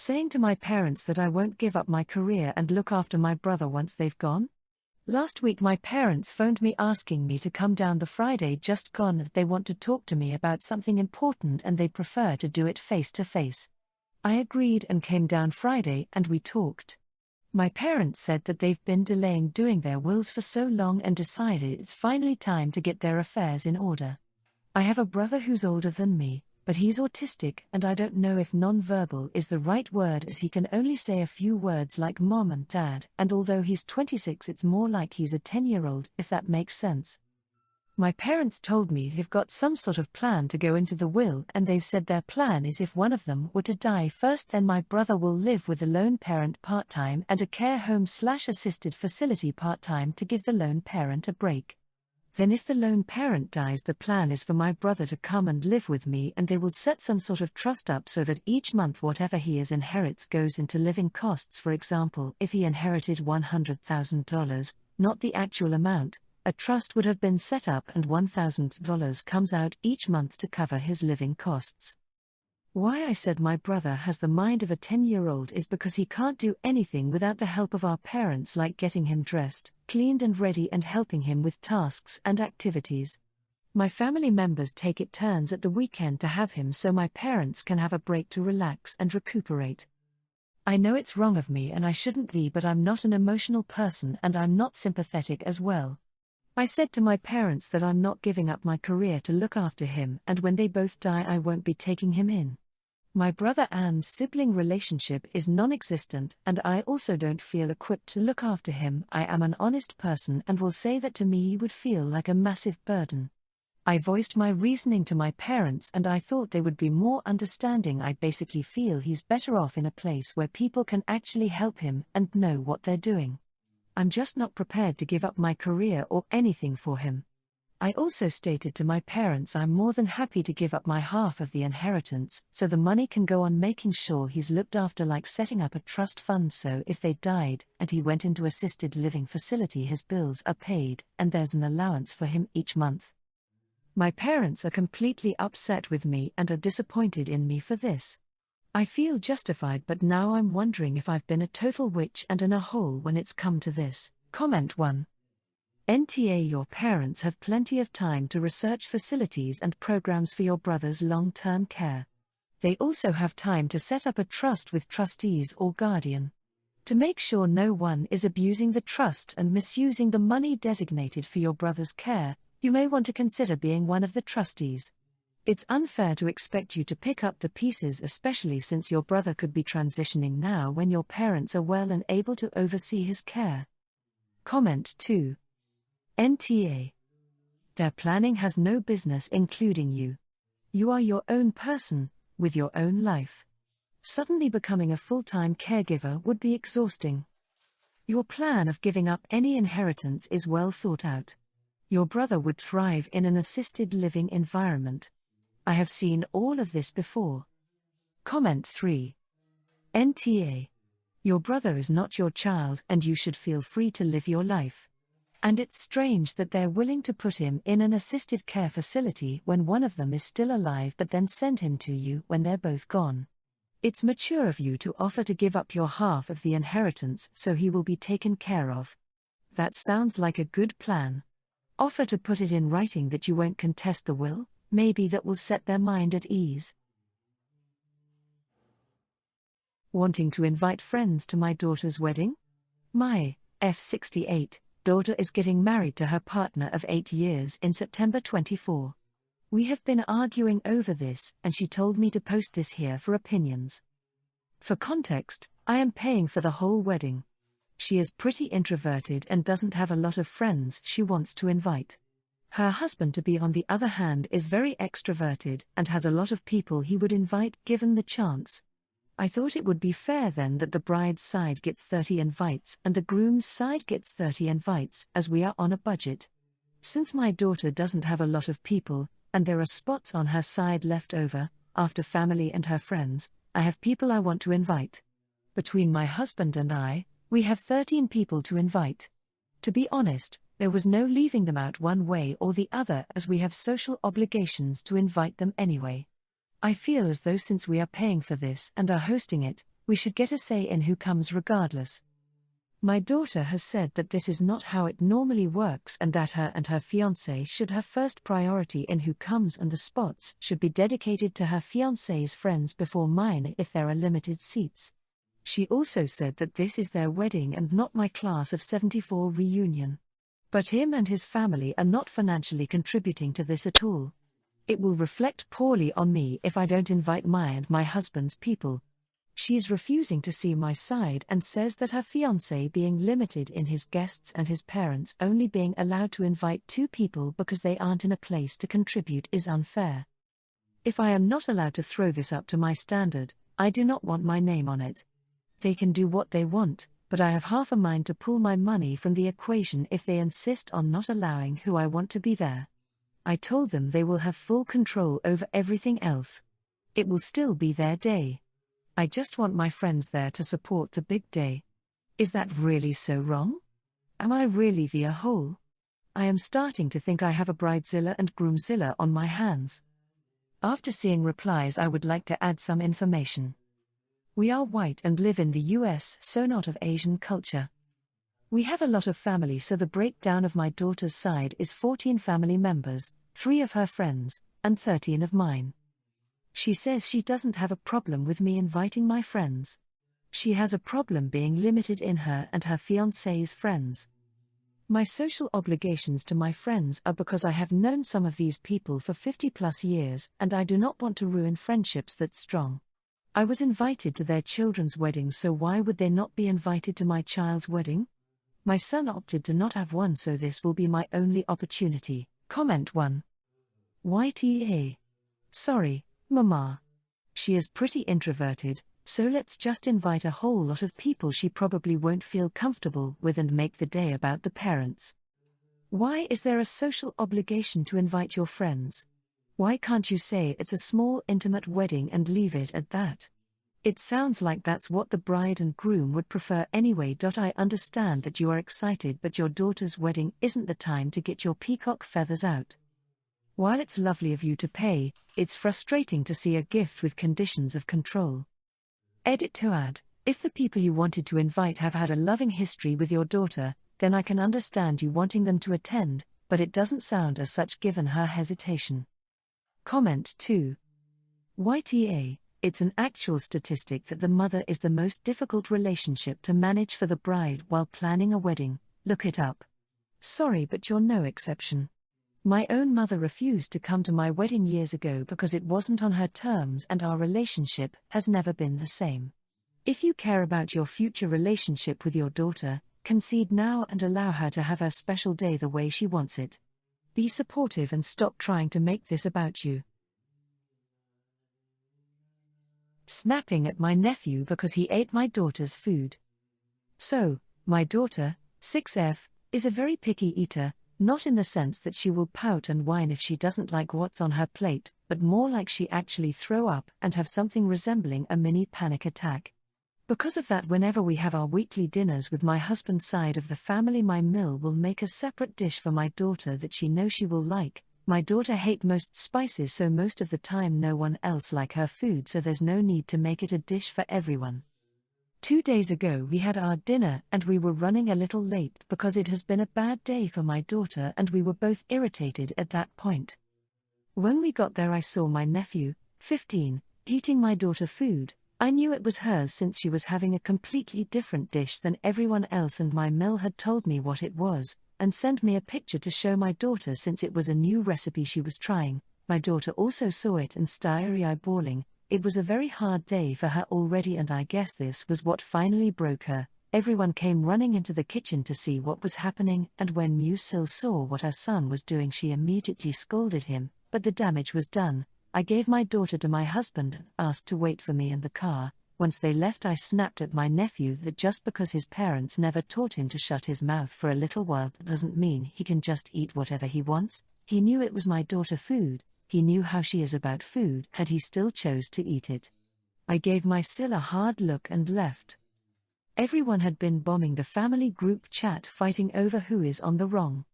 saying to my parents that I won't give up my career and look after my brother once they've gone? Last week my parents phoned me asking me to come down the Friday just gone and they want to talk to me about something important and they prefer to do it face to face. I agreed and came down Friday and we talked. My parents said that they've been delaying doing their wills for so long and decided it's finally time to get their affairs in order. I have a brother who's older than me, but he's autistic and I don't know if non-verbal is the right word as he can only say a few words like mom and dad, and although he's 26 it's more like he's a 10-year-old, if that makes sense. My parents told me they've got some sort of plan to go into the will and they've said their plan is if one of them were to die first then my brother will live with a lone parent part-time and a care home/assisted facility part-time to give the lone parent a break. Then if the lone parent dies the plan is for my brother to come and live with me and they will set some sort of trust up so that each month whatever he inherits goes into living costs. For example, if he inherited $100,000, not the actual amount, a trust would have been set up and $1,000 comes out each month to cover his living costs. Why I said my brother has the mind of a 10-year-old is because he can't do anything without the help of our parents, like getting him dressed, cleaned and ready and helping him with tasks and activities. My family members take it turns at the weekend to have him so my parents can have a break to relax and recuperate. I know it's wrong of me and I shouldn't be, but I'm not an emotional person and I'm not sympathetic as well. I said to my parents that I'm not giving up my career to look after him and when they both die I won't be taking him in. My brother and sibling relationship is non-existent and I also don't feel equipped to look after him. I am an honest person and will say that to me he would feel like a massive burden. I voiced my reasoning to my parents and I thought they would be more understanding. I basically feel he's better off in a place where people can actually help him and know what they're doing. I'm just not prepared to give up my career or anything for him. I also stated to my parents I'm more than happy to give up my half of the inheritance so the money can go on making sure he's looked after, like setting up a trust fund so if they died and he went into assisted living facility his bills are paid and there's an allowance for him each month. My parents are completely upset with me and are disappointed in me for this. I feel justified, but now I'm wondering if I've been a total witch and in a hole when it's come to this. Comment 1. NTA Your parents have plenty of time to research facilities and programs for your brother's long-term care. They also have time to set up a trust with trustees or guardian. To make sure no one is abusing the trust and misusing the money designated for your brother's care, you may want to consider being one of the trustees. It's unfair to expect you to pick up the pieces, especially since your brother could be transitioning now when your parents are well and able to oversee his care. Comment 2. NTA. Their planning has no business including you. You are your own person, with your own life. Suddenly becoming a full-time caregiver would be exhausting. Your plan of giving up any inheritance is well thought out. Your brother would thrive in an assisted living environment. I have seen all of this before. Comment 3. NTA. Your brother is not your child and you should feel free to live your life. And it's strange that they're willing to put him in an assisted care facility when one of them is still alive but then send him to you when they're both gone. It's mature of you to offer to give up your half of the inheritance so he will be taken care of. That sounds like a good plan. Offer to put it in writing that you won't contest the will, maybe that will set their mind at ease. Wanting to invite friends to my daughter's wedding? My F68 daughter is getting married to her partner of 8 years in September 24. We have been arguing over this and she told me to post this here for opinions. For context, I am paying for the whole wedding. She is pretty introverted and doesn't have a lot of friends she wants to invite. Her husband-to-be on the other hand is very extroverted and has a lot of people he would invite given the chance. I thought it would be fair then that the bride's side gets 30 invites and the groom's side gets 30 invites, as we are on a budget. Since my daughter doesn't have a lot of people, and there are spots on her side left over, after family and her friends, I have people I want to invite. Between my husband and I, we have 13 people to invite. To be honest, there was no leaving them out one way or the other as we have social obligations to invite them anyway. I feel as though since we are paying for this and are hosting it, We should get a say in who comes regardless. My daughter has said that this is not how it normally works and that her and her fiancé should have first priority in who comes and the spots should be dedicated to her fiancé's friends before mine if there are limited seats. She also said that this is their wedding and not my class of 74 reunion. But him and his family are not financially contributing to this at all. It will reflect poorly on me if I don't invite my and my husband's people. She's refusing to see my side and says that her fiancé being limited in his guests and his parents only being allowed to invite 2 people because they aren't in a place to contribute is unfair. If I am not allowed to throw this up to my standard, I do not want my name on it. They can do what they want, but I have half a mind to pull my money from the equation if they insist on not allowing who I want to be there. I told them they will have full control over everything else. It will still be their day. I just want my friends there to support the big day. Is that really so wrong? Am I really the a-hole? I am starting to think I have a bridezilla and groomzilla on my hands. After seeing replies, I would like to add some information. We are white and live in the US, so not of Asian culture. We have a lot of family, so the breakdown of my daughter's side is 14 family members, 3 of her friends, and 13 of mine. She says she doesn't have a problem with me inviting my friends. She has a problem being limited in her and her fiancé's friends. My social obligations to my friends are because I have known some of these people for 50+ years and I do not want to ruin friendships that strong. I was invited to their children's weddings, so why would they not be invited to my child's wedding? My son opted to not have one, so this will be my only opportunity. Comment 1. YTA. Sorry, Mama. She is pretty introverted, so let's just invite a whole lot of people she probably won't feel comfortable with and make the day about the parents. Why is there a social obligation to invite your friends? Why can't you say it's a small intimate wedding and leave it at that? It sounds like that's what the bride and groom would prefer anyway. I understand that you are excited, but your daughter's wedding isn't the time to get your peacock feathers out. While it's lovely of you to pay, it's frustrating to see a gift with conditions of control. Edit to add, if the people you wanted to invite have had a loving history with your daughter, then I can understand you wanting them to attend, but it doesn't sound as such given her hesitation. Comment 2. YTA, it's an actual statistic that the mother is the most difficult relationship to manage for the bride while planning a wedding. Look it up. Sorry, but you're no exception. My own mother refused to come to my wedding years ago because it wasn't on her terms and our relationship has never been the same. If you care about your future relationship with your daughter, concede now and allow her to have her special day the way she wants it. Be supportive and stop trying to make this about you. Snapping at my nephew because he ate my daughter's food. So, my daughter, 6F, is a very picky eater. Not in the sense that she will pout and whine if she doesn't like what's on her plate, but more like she actually throw up and have something resembling a mini panic attack. Because of that, whenever we have our weekly dinners with my husband's side of the family, my mill will make a separate dish for my daughter that she knows she will like. My daughter hates most spices, so most of the time no one else like her food, so there's no need to make it a dish for everyone. 2 days ago we had our dinner and we were running a little late because it has been a bad day for my daughter and we were both irritated at that point. When we got there I saw my nephew, 15, eating my daughter food. I knew it was hers since she was having a completely different dish than everyone else, and my mill had told me what it was, and sent me a picture to show my daughter since it was a new recipe she was trying. My daughter also saw it and started eyeballing. It was a very hard day for her already, and I guess this was what finally broke her. Everyone came running into the kitchen to see what was happening, and when Musil saw what her son was doing she immediately scolded him, but the damage was done. I gave my daughter to my husband and asked to wait for me in the car. Once they left I snapped at my nephew that just because his parents never taught him to shut his mouth for a little while doesn't mean he can just eat whatever he wants. He knew it was my daughter food. He knew how she is about food, and he still chose to eat it. I gave my Sil a hard look and left. Everyone had been bombing the family group chat, fighting over who is on the wrong.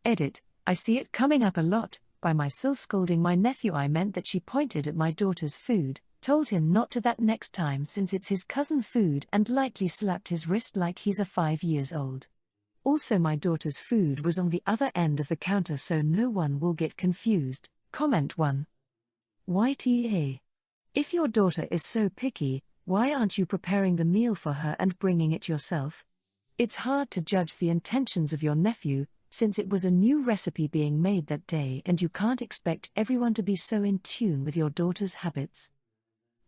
Edit, I see it coming up a lot. By my Sil scolding my nephew I meant that she pointed at my daughter's food, Told him not to that next time since it's his cousin food and lightly slapped his wrist like he's a 5 years old. Also my daughter's food was on the other end of the counter so no one will get confused. Comment 1. YTA. If your daughter is so picky, why aren't you preparing the meal for her and bringing it yourself? It's hard to judge the intentions of your nephew, since it was a new recipe being made that day and you can't expect everyone to be so in tune with your daughter's habits.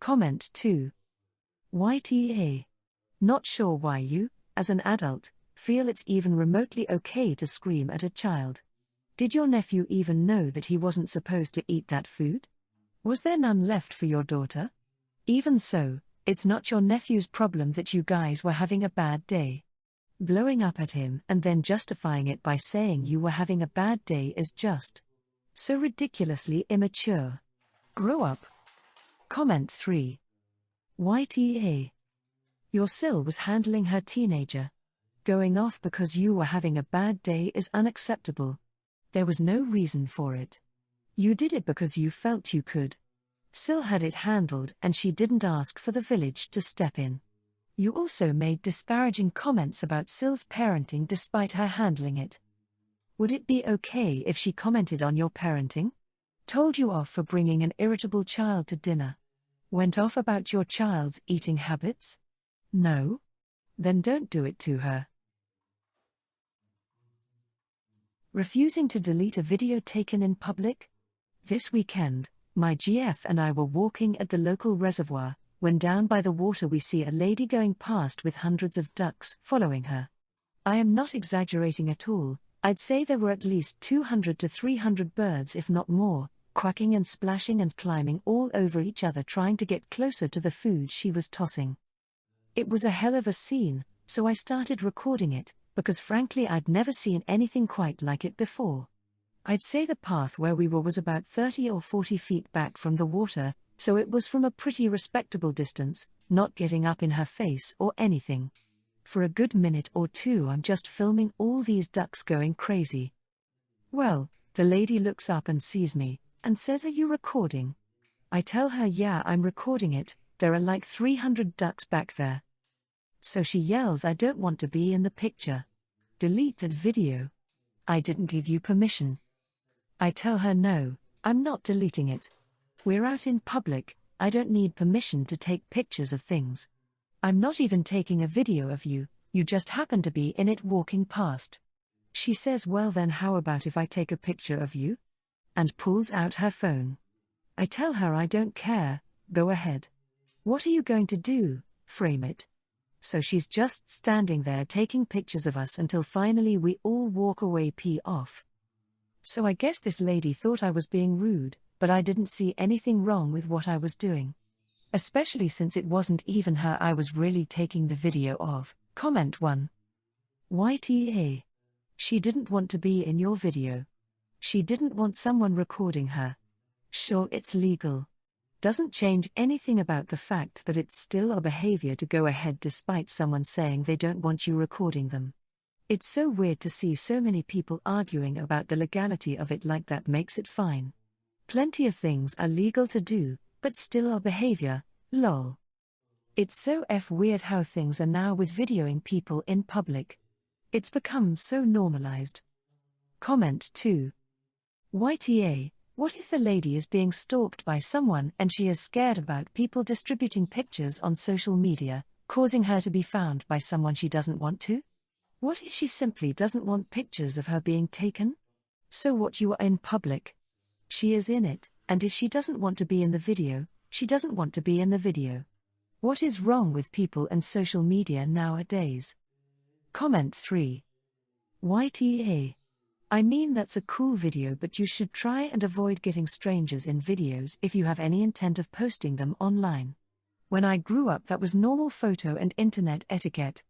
Comment 2. YTA. Not sure why you, as an adult, feel it's even remotely okay to scream at a child. Did your nephew even know that he wasn't supposed to eat that food? Was there none left for your daughter? Even so, it's not your nephew's problem that you guys were having a bad day. Blowing up at him and then justifying it by saying you were having a bad day is just so ridiculously immature. Grow up. Comment 3. YTA. Your Sil was handling her teenager. Going off because you were having a bad day is unacceptable. There was no reason for it. You did it because you felt you could. Sil had it handled and she didn't ask for the village to step in. You also made disparaging comments about Sil's parenting despite her handling it. Would it be okay if she commented on your parenting? Told you off for bringing an irritable child to dinner? Went off about your child's eating habits? No? Then don't do it to her. Refusing to delete a video taken in public? This weekend, my GF and I were walking at the local reservoir, when down by the water we see a lady going past with hundreds of ducks following her. I am not exaggerating at all, I'd say there were at least 200 to 300 birds if not more, quacking and splashing and climbing all over each other trying to get closer to the food she was tossing. It was a hell of a scene, so I started recording it, because frankly I'd never seen anything quite like it before. I'd say the path where we were was about 30 or 40 feet back from the water, so it was from a pretty respectable distance, not getting up in her face or anything. For a good minute or two I'm just filming all these ducks going crazy. Well, the lady looks up and sees me, and says, "Are you recording?" I tell her, "Yeah, I'm recording it, there are like 300 ducks back there." So she yells, "I don't want to be in the picture. Delete that video. I didn't give you permission." I tell her, "No, I'm not deleting it. We're out in public, I don't need permission to take pictures of things. I'm not even taking a video of you, you just happen to be in it walking past." She says, "Well then how about if I take a picture of you?" And pulls out her phone. I tell her I don't care, go ahead. What are you going to do, frame it? So she's just standing there taking pictures of us until finally we all walk away pee off. So I guess this lady thought I was being rude, but I didn't see anything wrong with what I was doing. Especially since it wasn't even her I was really taking the video of. Comment 1. YTA. She didn't want to be in your video. She didn't want someone recording her. Sure, it's legal. Doesn't change anything about the fact that it's still a behavior to go ahead despite someone saying they don't want you recording them. It's so weird to see so many people arguing about the legality of it like that makes it fine. Plenty of things are legal to do, but still are behavior, lol. It's so weird how things are now with videoing people in public. It's become so normalized. Comment 2. YTA, what if the lady is being stalked by someone and she is scared about people distributing pictures on social media, causing her to be found by someone she doesn't want to? What if she simply doesn't want pictures of her being taken? So what, you are in public? She is in it, and if she doesn't want to be in the video, she doesn't want to be in the video. What is wrong with people and social media nowadays? Comment 3. YTA. I mean that's a cool video, but you should try and avoid getting strangers in videos if you have any intent of posting them online. When I grew up that was normal photo and internet etiquette.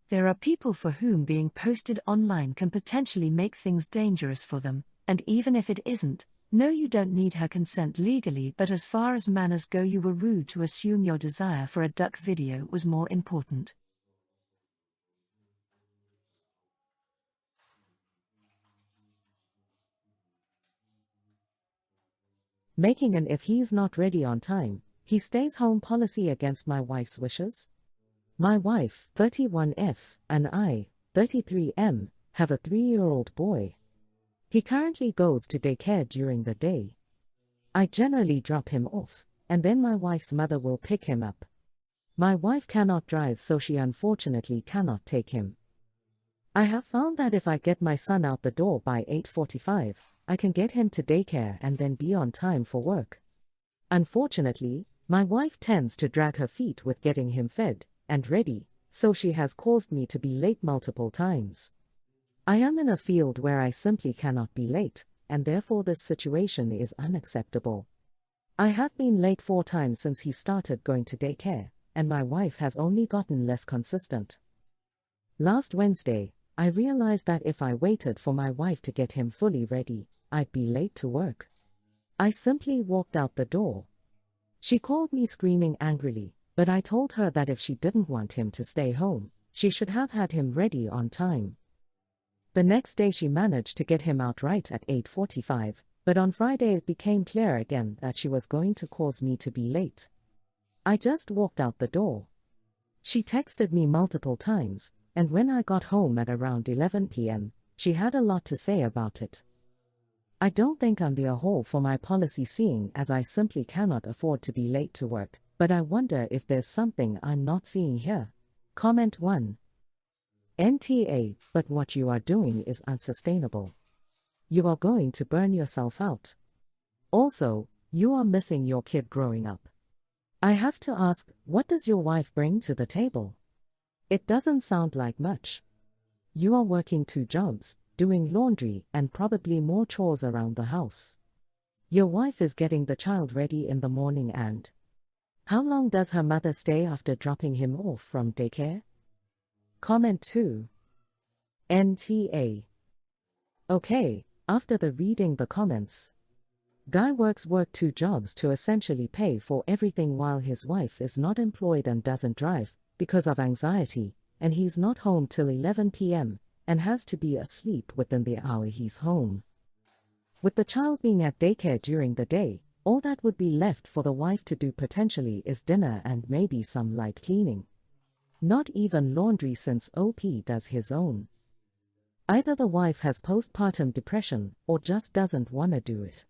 There are people for whom being posted online can potentially make things dangerous for them, and even if it isn't, no, you don't need her consent legally, but as far as manners go you were rude to assume your desire for a duck video was more important. Making an if he's not ready on time, He stays home policy against my wife's wishes? My wife, 31F, and I, 33M, have a 3-year-old boy. He currently goes to daycare during the day. I generally drop him off, and then my wife's mother will pick him up. My wife cannot drive, so she unfortunately cannot take him. I have found that if I get my son out the door by 8:45, I can get him to daycare and then be on time for work. Unfortunately, my wife tends to drag her feet with getting him fed and ready, so she has caused me to be late multiple times. I am in a field where I simply cannot be late, and therefore this situation is unacceptable. I have been late 4 times since he started going to daycare, and my wife has only gotten less consistent. Last Wednesday, I realized that if I waited for my wife to get him fully ready, I'd be late to work. I simply walked out the door. She called me screaming angrily, but I told her that if she didn't want him to stay home, she should have had him ready on time. The next day she managed to get him out right at 8:45, but on Friday it became clear again that she was going to cause me to be late. I just walked out the door. She texted me multiple times, and when I got home at around 11 p.m., she had a lot to say about it. I don't think I'm the a-hole for my policy, seeing as I simply cannot afford to be late to work, but I wonder if there's something I'm not seeing here. Comment 1. NTA, but what you are doing is unsustainable. You are going to burn yourself out. Also, you are missing your kid growing up. I have to ask, what does your wife bring to the table? It doesn't sound like much. You are working 2 jobs, doing laundry and probably more chores around the house. Your wife is getting the child ready in the morning, and how long does her mother stay after dropping him off from daycare? Comment 2. NTA. Okay, after reading the comments. Guy work 2 jobs to essentially pay for everything while his wife is not employed and doesn't drive because of anxiety, and he's not home till 11 p.m. and has to be asleep within the hour he's home. With the child being at daycare during the day, all that would be left for the wife to do potentially is dinner and maybe some light cleaning. Not even laundry, since OP does his own. Either the wife has postpartum depression or just doesn't want to do it.